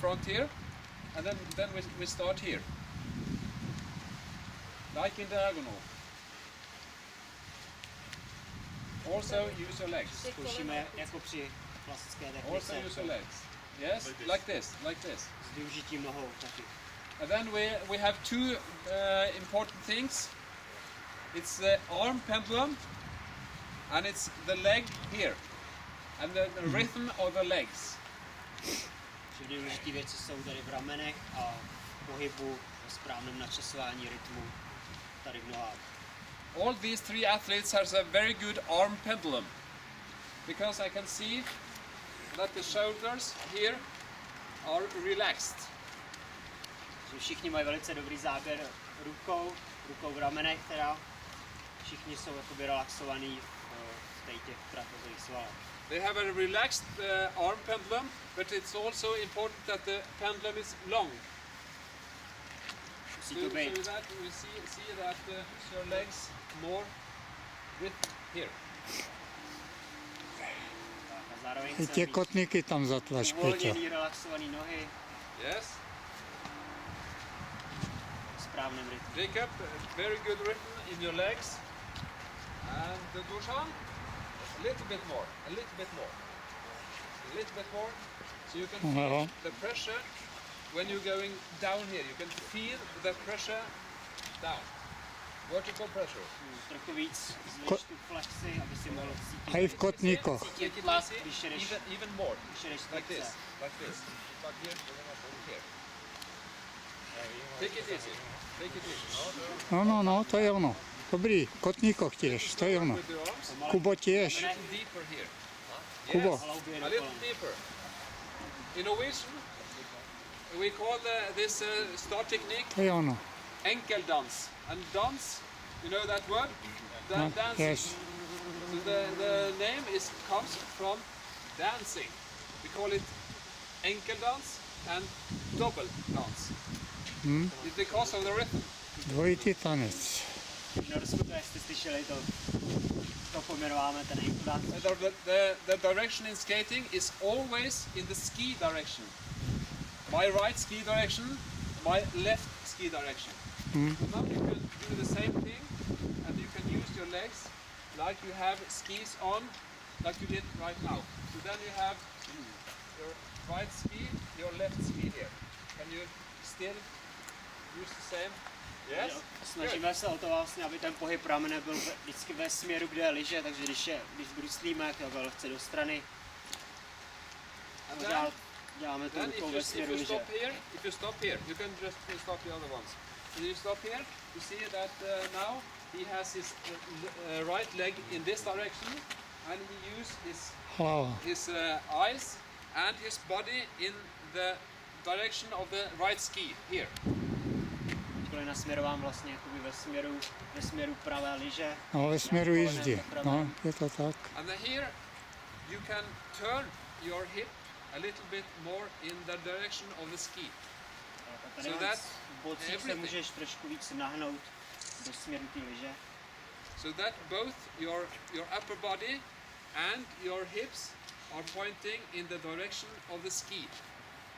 front here, and then we start here, like in diagonal. Also use your legs. Zkoušíme jako při klasické Also technice. use your legs. Yes, like this, like this. S využitím nohou taky. And then we have two important things. It's the arm pendulum, and it's the leg here, and the rhythm of the legs. Dvě důležité věci jsou tady v ramenech a pohybu, v správném načasování rytmu tady v nohách. All these three athletes has a very good arm pendulum, because I can see that the shoulders here are relaxed. Všichni mají velice dobrý záběr rukou v ramenech teda. Všichni jsou jakoby relaxovaní v těch trapezových svalech. They have a relaxed arm pendulum, but it's also important that the pendulum is long. Musí to být. So that we see that your legs more with here. A zároveň I tě kotníky tam zatlač, Peťo. uvolněný, relaxovaný nohy Yes. v správném rytmu. Jacob, very good rhythm in your legs. And Dusan, a little bit more, a little bit more, a little bit more. So you can feel the pressure when you're going down here. You can feel the pressure down. Vertical pressure. Trochu víc zvýš tu flexi, aby si mohl cítit. A i v kotníkoch. Cítit tlak, když jedeš Even more. Like flexce. this, like this. Back here, here. Take it easy. Take it easy. No, to je ono. Dobrý, v kotníkoch těž, to je ono. With the arms. Kubo těž. A little deeper here. Kubo. Yes, a little deeper. In Norwegian, we call this start technique To je ono. enkeldans. And dance, you know that word? No, Dancing. yes. So the name comes from dancing. We call it enkeldans and double dance. It's because of the rhythm. Dvojitý tanec. V Norsku to, jak jste slyšeli, to pojmenováme ten ankle. The direction in skating is always in the ski direction. My right ski direction, my left ski direction. Now you can do the same thing, and you can use your legs like you have skis on, like you did right now. So then you have your right ski, your left ski here. Can you still use the same? Yes? Snažíme se o to vlastně, aby ten pohyb ramene byl vždycky ve směru, kde je lyže, takže když bruslíme, tak byl lehce do strany. A děláme to rukou ve směru lyže. If you stop here, you can just stop the other ones. If you stop here, you see that now he has his right leg in this direction, and he uses his eyes and his body in the direction of the right ski here. Je nasměrován vlastně jakoby ve směru pravé lyže. No, ve směru jízdy. No, je to tak. And then here you can turn your hip a little bit more in the direction of the ski. So that v bocích se můžeš trošku víc nahnout do směru té lyže. So that both your upper body and your hips are pointing in the direction of the ski.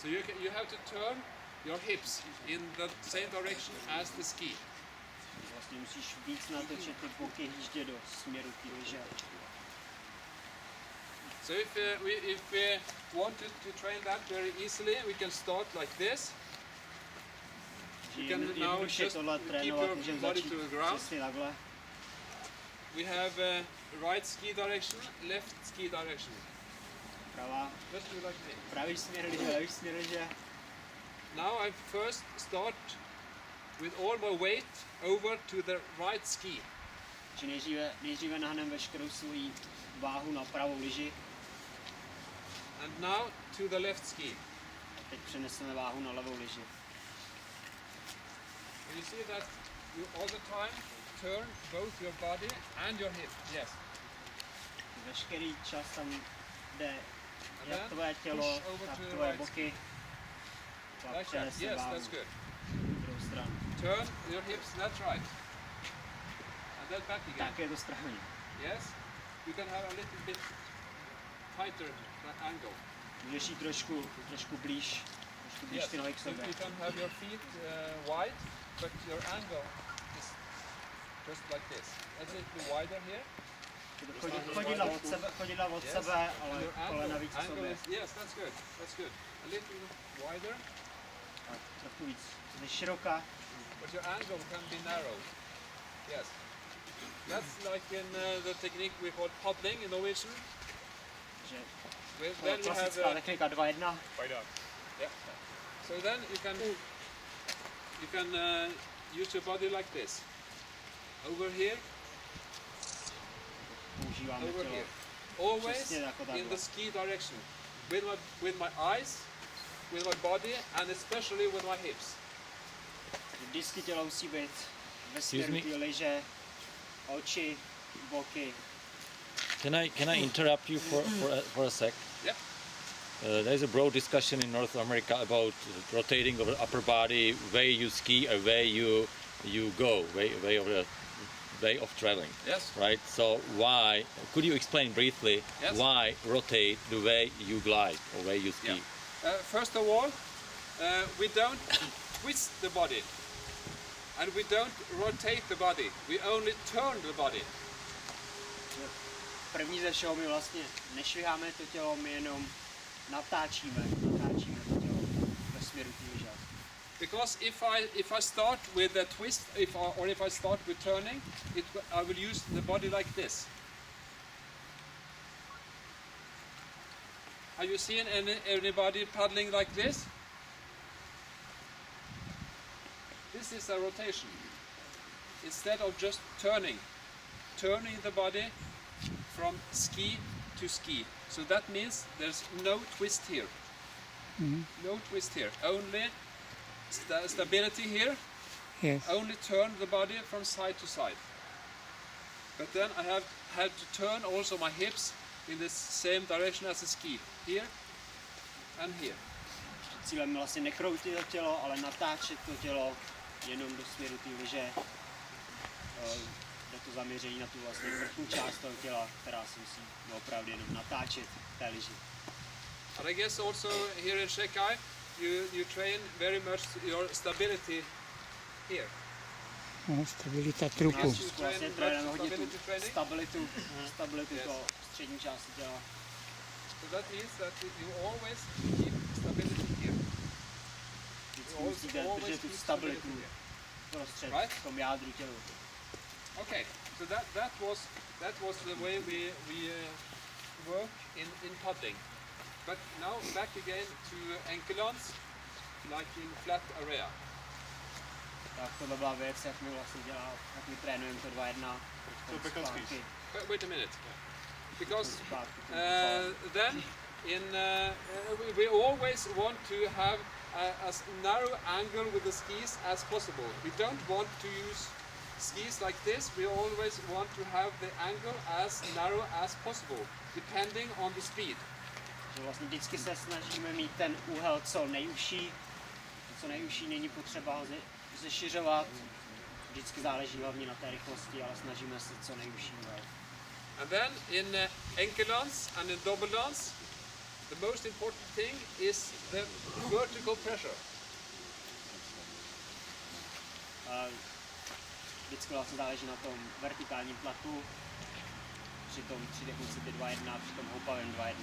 So you have to turn your hips in the same direction as the ski. Vlastně musíš víc natočit ty boky jíždě do směru té lyže. So if we wanted to train that very easily, we can start like this. You can now just keep your body to the ground. We have right ski direction, left ski direction. Pravá. Just do like this. Pravý směr lyže, levý směr lyže. Now I first start with all my weight over to the right ski. Nejdříve nahneme veškerou svou váhu na pravou lyži. And now to the left ski. A teď přeneseme váhu na levou lyži. You see that you all the time turn both your body and your hip. Yes. Veškerý čas tam jde jak tvoje tělo, tak tvoje boky. Like that. Yes, that's good. Druhou stranu. Turn your hips, that's right. And then back again. Tak je to správně. Yes. You can have a little bit tighter angle. Můžeš jít trošku blíž, Blíž ty nohy k sobě. You can have your feet wide, but your angle is just like this. As it be wider here. Chodidla od sebe, ale Your kolena víc k angle sobě. is, yes, that's good. That's good. A little wider, Trochu víc ze široka. but your angle can be narrow. Yes. That's like in the technique we call paddling in Norwegian. Že Then we have klasická technika 2-1. yeah. So then you can use your body like this. Over here, Používáme over tělo. here. Always Přesně jako in takhle. the ski direction. With my eyes, with my body, and especially with my hips. Vždycky tělo musí být ve Excuse směru me? té lyže, oči, boky. Can I interrupt you for a sec? Yeah. There's a broad discussion in North America about rotating of the upper body, way you ski or way you go, way of traveling. Yes. Right. So why? Could you explain briefly Yes. why rotate the way you glide or way you ski? Yeah. First of all, we don't twist the body, and we don't rotate the body. We only turn the body. První ze všeho my vlastně nešviháme to tělo, my jenom natáčíme to tělo ve směru té lyže. Because if I start with a twist, if I start with turning, I will use the body like this. Have you seen anybody paddling like this? This is a rotation. Instead of just turning the body from ski to ski. So that means there's no twist here. No twist here. Only stability here. Yes. Only turn the body from side to side. But then I have had to turn also my hips in the same direction as a ski. Here and here. Cílem je vlastně nekroutit to tělo, ale natáčet to tělo jenom do směru té lyže. Jde to zaměření na tu vlastně vrchní část toho těla, která se musí opravdu jenom natáčet té lyži. And I guess also here in Czechia you train very much your stability here. No, stabilita trupu. You train Vlastně much trénujeme hodně tu stability training. stabilitu Yes. toho střední části těla. So that means that you always keep stability here. Vždycky musíte držet tu stabilitu prostřed Right. v tom jádru tělu. Okay, so that was the way we work in paddling. But now back again to enkelons, like in flat area. Tak tohle byla věc, jak my vlastně jak my trénujeme to 2-1. Zpátky. Wait a minute, because Zpátky. then we always want to have as narrow angle with the skis as possible. We don't want to use skis like this. We always want to have the angle as narrow as possible, depending on the speed. Že vlastně vždycky se snažíme mít ten úhel co nejužší. Co nejužší není potřeba ho zešiřovat. Vždycky záleží hlavně na té rychlosti, ale snažíme se co nejužší úhel. And then in enkelons and in doublelons, the most important thing is the vertical pressure. Vždycky vlastně záleží na tom vertikálním tlaku. Při tom 3 decimity 2-1, při tom houpavém 2-1.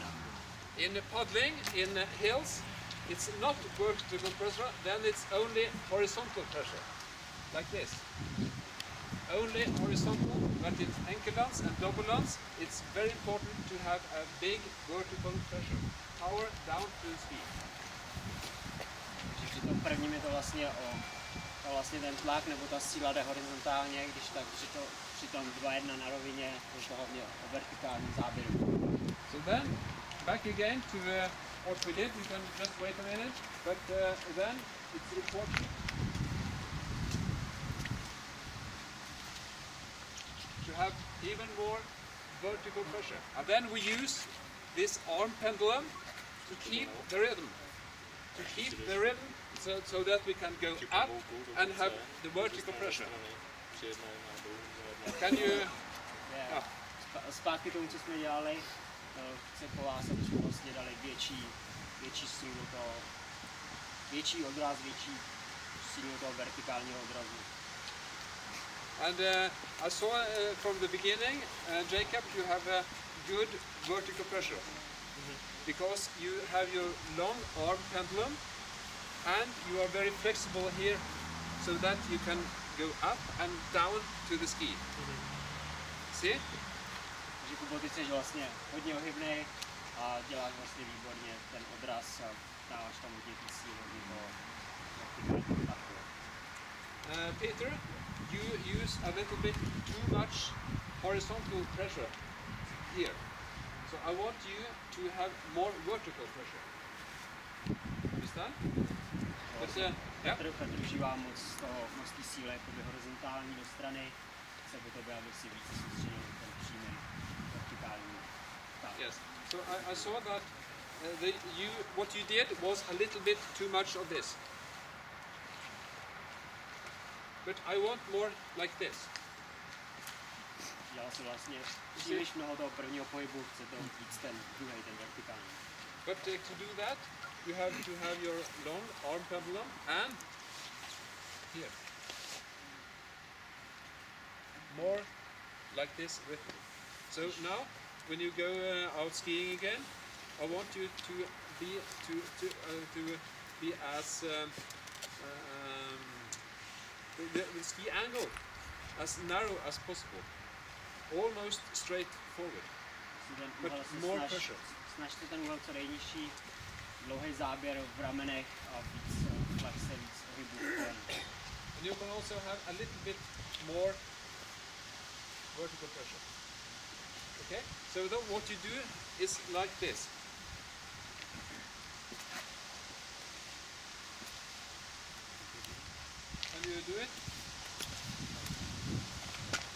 In paddling, in hills, it's not vertical pressure, then it's only horizontal pressure, like this. Only horizontal, but in enkelons and doublelons, it's very important to have a big vertical pressure, power down to the speed. Takže při tom prvním je to vlastně vlastně ten tlak nebo ta síla jde horizontálně, když tak při tom 2-1 na rovině je to hlavně o vertikálním záběru. So then, back again to what we did, you can just wait a minute, but then it's important to have even more vertical pressure. And then we use this arm pendulum to keep the rhythm. To keep the rhythm so that we can go up and have the vertical pressure. Can you... Zpátky tomu, co jsme dělali, se po vás, aby jsme vlastně dali větší sílu do toho větší odraz, větší sílu toho vertikálního odrazu. And I saw from the beginning, Jacob, you have a good vertical pressure because you have your long arm pendulum and you are very flexible here so that you can go up and down to the ski. See? Takže Kubo, ty jsi vlastně hodně ohybnej a děláš vlastně výborně ten odraz a dáváš tam hodně ty síly, hodně toho vertikálního tahu. Peter, you use a little bit too much horizontal pressure here. So I want you to have more vertical pressure. Understand? But, yeah. Petr užívá moc té síly jakoby horizontální do strany, chce po tobě, aby si víc soustředil ten přímý vertikální tah. Yes. So I saw that what you did was a little bit too much of this. But I want more like this. Dělal si vlastně příliš mnoho toho prvního pohybu, chce to víc ten druhý, ten vertikální. But to do that, you have to have your long arm pendulum and here. More like this rhythm. So now, when you go out skiing again, I want you to be as the ski angle as narrow as possible, almost straight forward, but more pressure. Snažte ten úhel co nejnižší, dlouhý záběr v ramenech a víc flexe, víc ohybů kolem. And you can also have a little bit more vertical pressure. Okay? So what you do is like this. And you do it.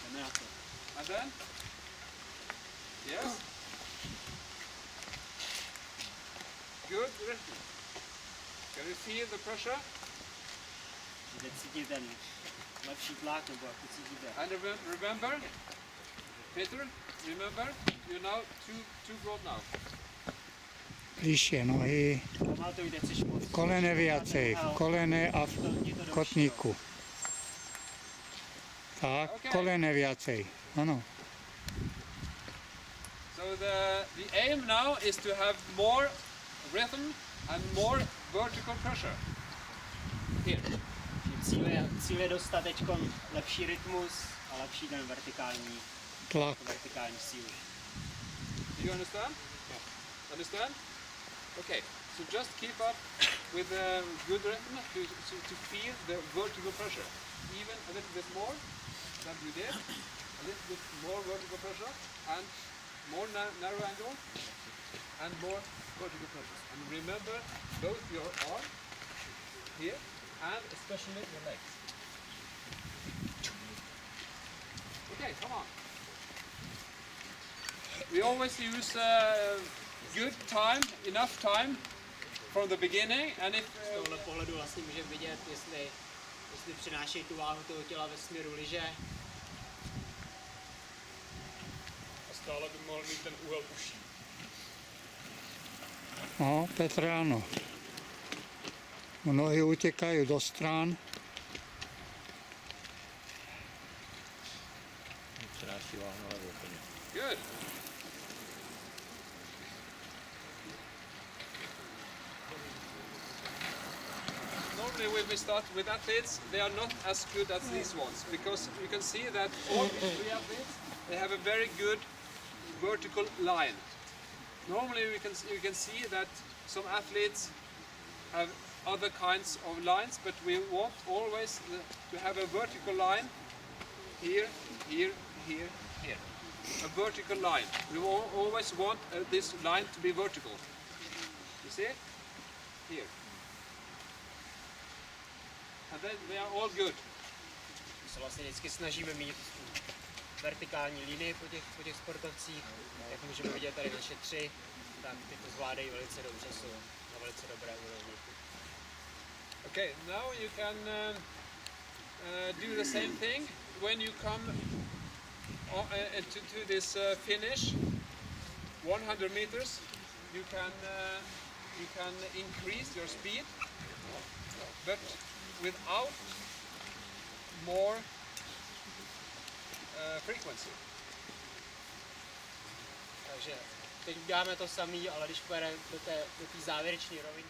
Jdeme na to. And then? Yes. Good rhythm. Can you feel the pressure? Teď cítíte ten lepší tlak, nebo jak to cítíte? And remember, Peter, remember, you're now too broad now. Blíže nohy, Pamatujte, chceš moc. kolene viacej, v kolene a v kotníku. Tak, kolene viacej, ano. So the aim now is to have more rhythm and more vertical pressure. Here. Cíl je dostat teďkon lepší rytmus a lepší ten vertikální sílu. Do you understand? Yeah. Understand? Okay. So just keep up with the good rhythm to feel the vertical pressure. Even a little bit more than you did. A little bit more vertical pressure and more narrow angle and more vertical pressure. And remember both your arm here and especially your legs. Okay, come on. We always use good time, enough time from the beginning, and if Z tohohle pohledu vlastně můžeme vidět, jestli přinášejí tu váhu toho těla ve směru lyže. a stále by mohl mít ten úhel uší. No, Petr, ano. Nohy utěkají do stran. Přenáší váhu na levo úplně. Good. Normally when we start with athletes, they are not as good as these ones because you can see that all three athletes, they have a very good vertical line. Normally you can see that some athletes have other kinds of lines, but we want always to have a vertical line here, here, here, here. A vertical line. We always want this line to be vertical. You see? Here. And then they are all good. My se vlastně vždycky snažíme mít vertikální linii po těch sportovcích. Jak můžeme vidět tady naše tři, tak ty to zvládají velice dobře, jsou na velice dobré úrovni. Okay, now you can do the same thing when you come to this finish. 100 meters. You can increase your speed but without more frequency. Takže teď uděláme to samý, ale když pojedeme do té závěrečné roviny.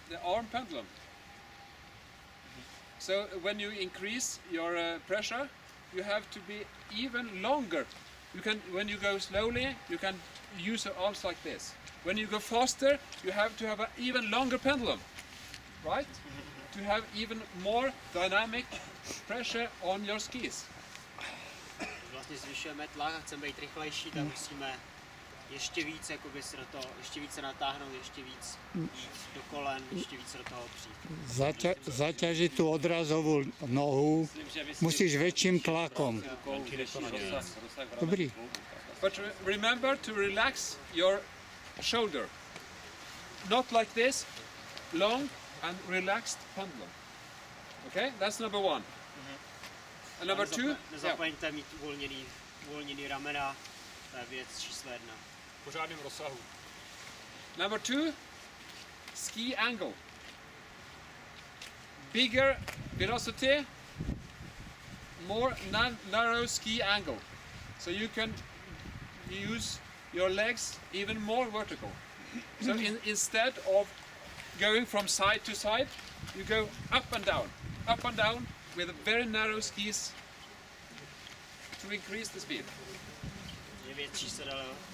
The arm pendulum. So when you increase your pressure, you have to be even longer. When you go slowly, you can use your arms like this. When you go faster, you have to have an even longer pendulum, right? To have even more dynamic pressure on your skis. Vlastně zvyšujeme tlak a chceme být rychlejší, tak musíme ještě víc, jakoby se do toho, ještě více natáhnout, ještě víc jít do kolen, ještě více do toho přijít. Zaťažit tu odrazovou nohu musíš väčším tlakom. Dobrý. But remember to relax your shoulder. Not like this, long and relaxed pendulum. Okay, that's number one. And number two, Nezapomeňte mít uvolněný ramena, to je věc číslo 1. V pořádném rozsahu. Number two, ski angle. Bigger velocity, more narrow ski angle. So you can use your legs even more vertical. So instead of going from side to side, you go up and down with very narrow skis to increase the speed. Je věc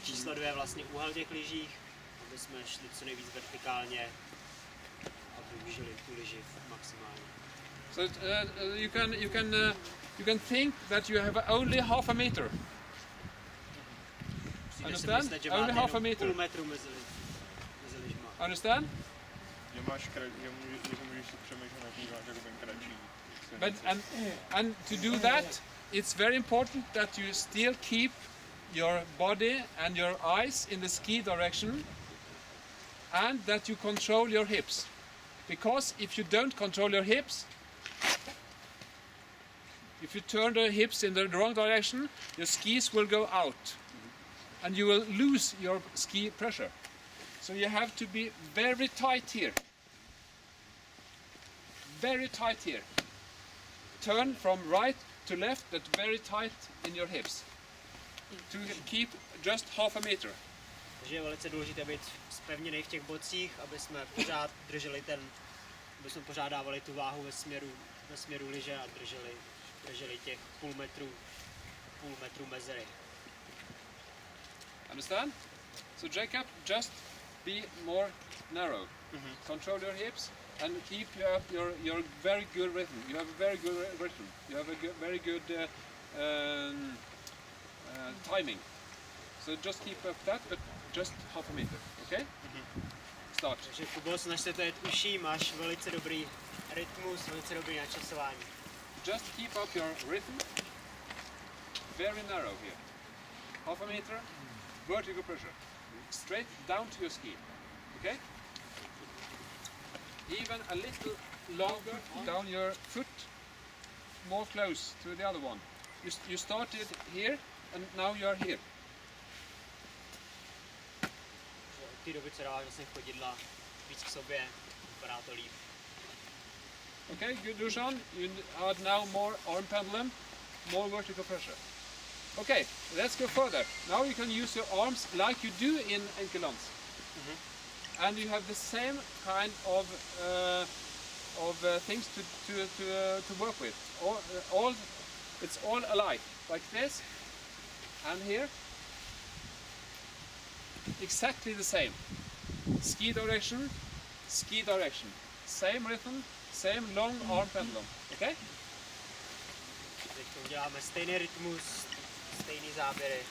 číslo 2 vlastně úhel těch lyžích, aby jsme šli co nejvíc vertikálně a využili tu lyži maximálně. So you can think that you have only half a meter. Understand? Myslet, že Only máte half a jenom meter. půl metru mezi lyžma. Understand? Že můžeš si přemýšlet na tím, že ten kratší. But and to do that, it's very important that you still keep your body and your eyes in the ski direction, and that you control your hips. Because if you don't control your hips, if you turn the hips in the wrong direction, your skis will go out, and you will lose your ski pressure. So you have to be very tight here. Very tight here. Turn from right to left, but very tight in your hips. To keep just half a meter. Takže je velice důležité být zpevněný v těch bocích, aby jsme pořád drželi aby jsme pořád dávali tu váhu ve směru lyže a drželi těch půl metru mezery. Understand? So Jacob, just be more narrow. Control your hips and keep your very good rhythm. You have a very good rhythm. You have a very good timing. So just keep up that, but just half a meter. Okay? Start. Takže Kubo, snaž se to jet uší, máš velice dobrý rytmus, velice dobrý načasování. Just keep up your rhythm. Very narrow here. Half a meter. Vertical pressure. Straight down to your ski. Okay? Even a little longer down your foot. More close to the other one. You started here and now you are here. Od té doby, co dáváš vlastně chodidla víc k sobě, vypadá to líp. Okay, good, Dusan. You add now more arm pendulum, more vertical pressure. Okay, let's go further. Now you can use your arms like you do in enkelons. And you have the same kind of things to work with. It's all alike, like this, and here. Exactly the same. Ski direction, same rhythm, same long arm pendulum. Okay? Teď uděláme stejný rytmus, stejný záběry.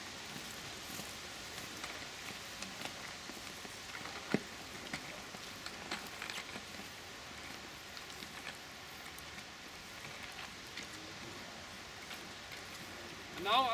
Now